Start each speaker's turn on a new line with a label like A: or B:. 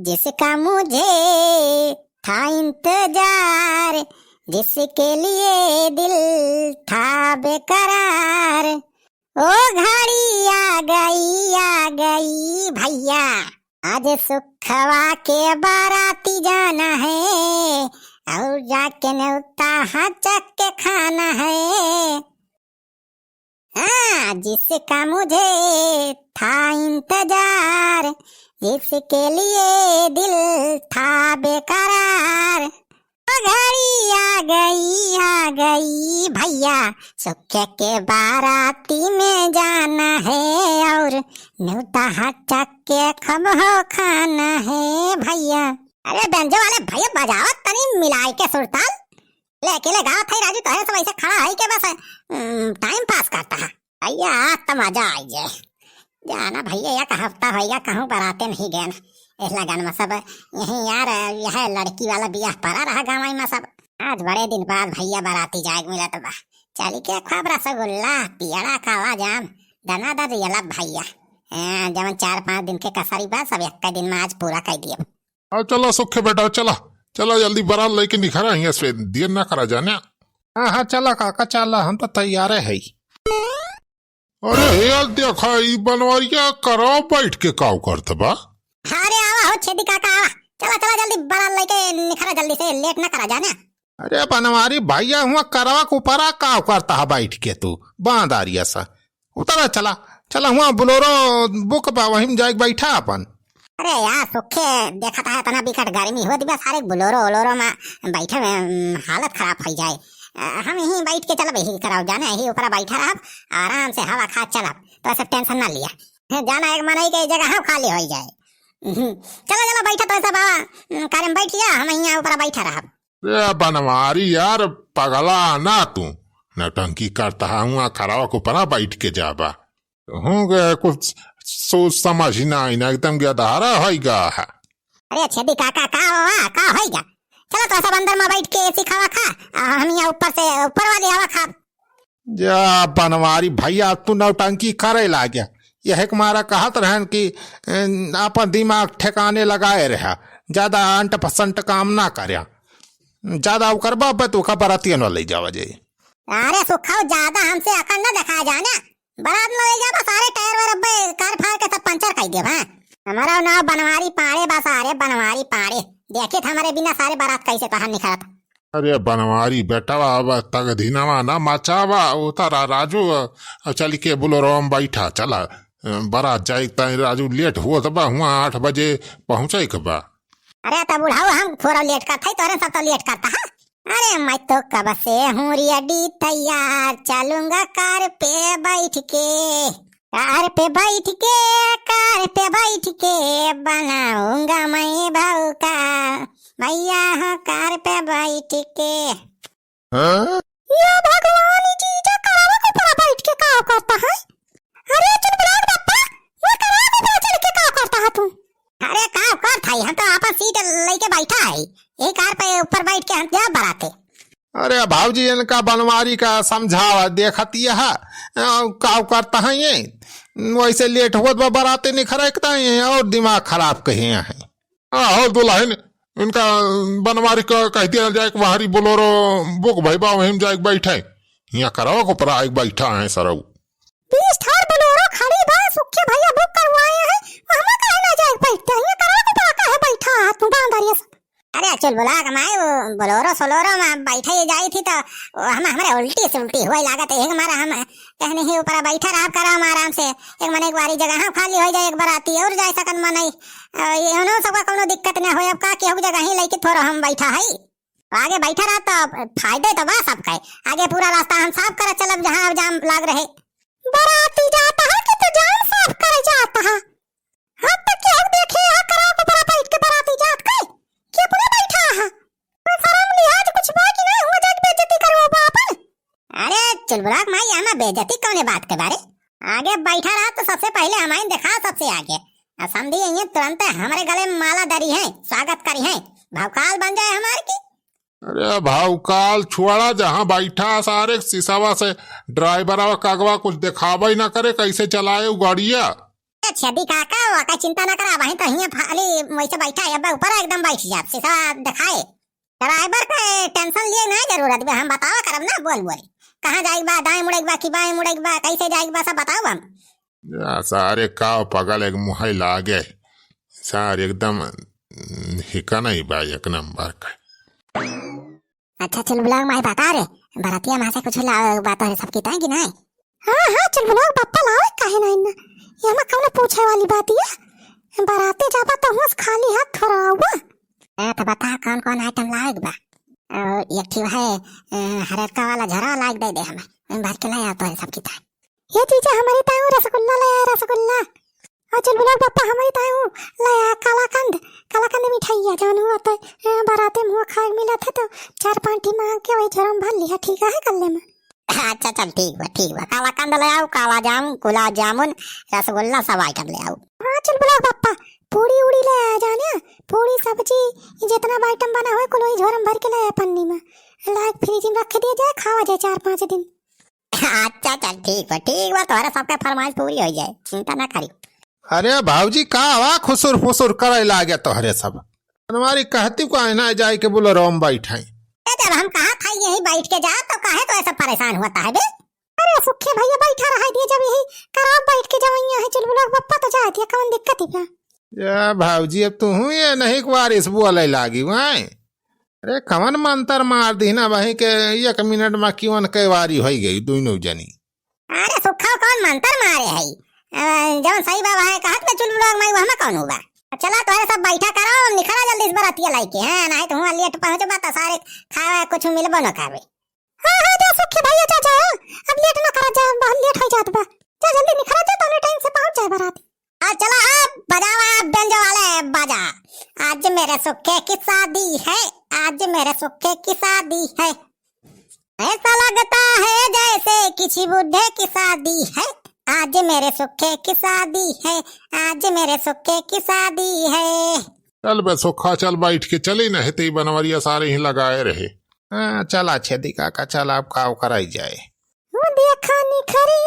A: जिसका मुझे था इंतजार, जिसके लिए दिल था बेकरार, ओ घड़ी आ गई भैया, आज सुखवा के बाराती जाना है, और जाके न्योता चक के खाना है। हाँ, जिसका मुझे था इंतजार, जिसके लिए दिल था बेकरार, घड़ी आ गई भैया, सुख के बाराती में जाना है, और न्योता चक के खबहो खाना है भैया। अरे बेंजो वाले भैया बजाओ तनी मिलाई के सुरताल, ले अकेले गाँव थे राजू, तोहरे सब ऐसे खड़ा है के बस टाइम पास करता है भैया। आज तो मजा आई जाए जाना भैया, या हफ्ता हो या कहूँ बराते नहीं गए ना, इस लगन में सब यही यार यह लड़की वाला बियाह पड़ा रहा गाँव में सब। आज बड़े दिन बाद भैया बराती जाए मिला तो बा चली के ख्वाब रसगुल्ला पियड़ा कावा जाम दनादर रियला भैया। जब 4-5 दिन के कसरी बाद सब एक दिन में आज पूरा कर दिया।
B: चलो सुखे बेटा चला चलो जल्दी बारात लेके निखरा है, देर ना करा जाने।
C: हाँ चला काका चला, हम तो तैयार है।
B: अरे यार देखा बनवारिया करो बैठ के काव करते बा।
A: अरे आवा हो छेदी काका आवा, चला चला जल्दी बारात लेके निखरा जल्दी से, लेट ना करा जाने।
C: अरे बनवारी भैया हुआ करवा को ऊपरा काव करता है बैठ के, तू बांधारिया सा उतरा चला चला हुआ बोलोरो बुक बा वहीं जाके बैठा अपन।
A: अरे यार सुखे देखा था तना बिकट गर्मी हो दिया, सारे बोलोरो ओलोरो में बैठे में हालत खराब हो जाए। हम यहीं बैठ के चलब, यही कराओ जाना, यही ऊपर बैठा रहा आराम से हवा खा चलब, तो ऐसा टेंशन ना लिया जाना, एक मन के जगह हम खाली हो जाए। चलो चलो बैठा तो ऐसा बाबा कार में बैठिया, हम यहाँ ऊपर बैठा रहा।
B: बनवारी यार पगला ना तू, नटंकी करता हुआ खरावा को परा बैठ के जाबा हूँ कुछ सोच समझ ना एकदम गदारा होगा।
A: अरे छेदी काका का होगा, चलो तो सब अंदर में बैठ के एसी खावा खा, हम यहाँ ऊपर से ऊपर वाली हवा खा।
C: जा बनवारी भैया तू नौटंकी करे ला गया, यह मारा कहत रहन कि अपन दिमाग ठिकाने लगाए रहा, ज्यादा अंट पसंट काम ना करे, ज्यादा करबा तो बरातियन ले जावा जाए।
A: अरे सुखाओ ज्यादा हमसे अकल न दिखा जाना, बारात में ले जा सारे टायर वर कार फाड़ के सब पंचर कर दे। हमारा नाम बनवारी पाड़े बा, सारे बनवारी पाड़े देखे थे हमारे बिना सारे बारात कैसे बाहर निकला था।
B: अरे बनवारी बेटावा अब तक धीनावा ना मचावा, उतारा राजू चल के बोलोरो हम बैठा चला बारात जाए, राजू लेट हुआ तो बा हुआ 8 बजे पहुंचे के बा।
A: अरे तब बुढ़ाओ हम थोड़ा लेट करता है, तोरे सब तो लेट करता है। अरे मैं तो कब से हूँ रेडी तैयार, चलूंगा कार पे बैठ के, कार पे बैठ के, कार पे बैठ के बनाऊंगा मैं भाव का भैया, हाँ कार पे बैठ के। ये भगवान जी जो कार के ऊपर बैठ के क्या करता है? अरे चुनबुलाट बापा, ये कार के ऊपर चढ़ के क्या करता है तू? अरे का कर थाई, हम तो आपन सीट लेके बैठा है, यही कार पे ऊपर बैठ के हम जा बराते।
C: अरे भाऊजी इनका बनवारी का समझावा देखती है का करता है, ये वैसे लेट हुआ बराते नहीं खरकता है और दिमाग खराब कहे हैं।
B: और दुल्हन उनका बनवारी का कह दिया जाए वहारी बोलोरो बुक भाई बा वहीं जाए बैठे, यहाँ कराओ को पर आए बैठा है सरऊ
A: 20 थार बोलोरो खड़ी बा, सुखे भैया बुक करवाए हैं, हम काहे ना जाए बैठते हैं, कराओ को पर काहे बैठा है तू बांधारिया। अरे चल बोला कमाए वो बोलोरो सोलोरो में बैठे जाई थी तो हम हमारे उल्टी हुई लागत है, हमारा हम कहने ही ऊपर बैठा रहा करा हम आराम से, एक मन एक बारी जगह हम खाली हो जाए, एक बाराती और जाए सकन मन ये सबका कोनो दिक्कत ना हो, अब का केहू जगह ही लेके थोड़ा हम बैठा है, आगे बैठा रहा तो फायदे तो बा सबका, आगे पूरा रास्ता हम साफ कर चलब जहाँ जाम लाग रहे। बाराती जाता है कि तू जाम साफ कर जाता है? हम तो क्या देखे यहाँ करा को पर बैठ के बाराती जात के क्या पूरा बैठा है, शर्म लिहाज कुछ बाकी नहीं हुआ, जग बेइज्जती करो बाप। अरे चुलबुलाक माई हमें बेइज्जती कौन बात के बारे, आगे बैठा रहा तो सबसे पहले हमारे देखा सबसे आगे, समझी ये तुरंत हमारे गले में माला दरी है, स्वागत करी है, भवकाल बन जाए हमारे की।
B: अरे भावकाल छुआड़ा जहाँ बैठा सारे शीशावा से ड्राइवर कागवा कुछ दिखावा ही ना करे, कैसे चलाए गाड़िया।
A: छदी काका वाका चिंता ना करा वहीं तो हिया खाली वैसे बैठा है अब ऊपर एकदम बैठ जा सीसा दिखाए ड्राइवर का टेंशन लिए ना जरूरत बे हम बतावा करब ना बोल बोल कहां जाई बा दाएं मुड़ेक बा कि बाएं मुड़ेक बा कैसे जाई बा सब बताओ हम
B: या सारे काव पगल एक मुहाई लागे सारे एकदम हिका नहीं बा एक नंबर का।
A: अच्छा चल बुलाओ मैं बता रे बरातिया मां से कुछ बात है सबकी ताई कि नहीं। हां चल बुलाओ पप्पा लाओ काहे नहीं ना ये मैं कौन पूछे वाली बात है बराते जाबा तो होश खाली हाथ थोड़ा हुआ तो बता कौन कौन आइटम लाएग बा एक ठीक है हरका वाला झरा लाग दे हमें भर के लाया तो सबकी ताई ये चीज हमारी ताई रसगुल्ला लाया रसगुल्ला और चल बुलाओ पापा हमारी ताई लाया कालाकंद मिठाई है जान हुआ तो बाराते मुंह खाए मिला था तो 4-5 मांग के वही झरम भर लिया ठीक है कल्ले में। अच्छा चल ठीक बा कालाकंद ले आओ काला जामुन गुलाब जामुन रसगुल्ला सब आइटम ले आओ। हाँ चल बुलाओ पापा पूरी उड़ी ले आया जाने पूरी सब्जी जितना आइटम बना हुआ कुल वही झोरम भर के लाया पन्नी में लाइक फ्रिज में रख दिया जाए खावा जाए 4-5 दिन। अच्छा चल ठीक बा तुम्हारा सबका फरमाइश पूरी हो जाए चिंता ना करी।
C: अरे भाऊजी का वा खुसुर फुसुर करे लागे तोहरे सब हमारी कहती को आना जाए के बोलो रोम बैठाई
A: जब हम कहा था यही बैठ के जा तो काहे तो ऐसा परेशान होता है बे। अरे सुखे भैया बैठा रहा दिए जब यही खराब बैठ के जब यहाँ है चल बुला पप्पा तो जाती है कौन दिक्कत है
C: या भाऊजी अब तू हूँ ये नहीं कुआरिस बोले लागी वहाँ अरे कवन मंतर मार दी ना वही के 1 मिनट में क्यों कई वारी हो गई दोनों जनी।
A: अरे सुखा कौन मंतर मारे है जब सही बाबा है कहत में चुल बुला मैं वहां कौन होगा चला तो सब बैठा करो निकला जल्दी इस बरातिया लाइके हैं नहीं तो हुआ लेट पहुंचे बात सारे खावा कुछ मिलबो न खावे। हां जा सुखे भैया जा अब लेट न करा जा बहुत लेट हो जात बा जा जल्दी निकला जा तो टाइम से पहुंच जाए बाराती। आ चला अब बजावा बेंजो वाले बाजा आज मेरे सुखे की शादी है आज मेरे सुखे की शादी है ऐसा लगता है जैसे किसी बुढ़े की शादी है आज मेरे सुखे की शादी है आज मेरे सुखे की शादी है।
B: चल बे सुखा चल बैठ के चली न हेते बनवरिया सारे ही लगाए रहे।
C: चला छेदी काका चल आप काव कराई जाए
A: वो देखा निखरी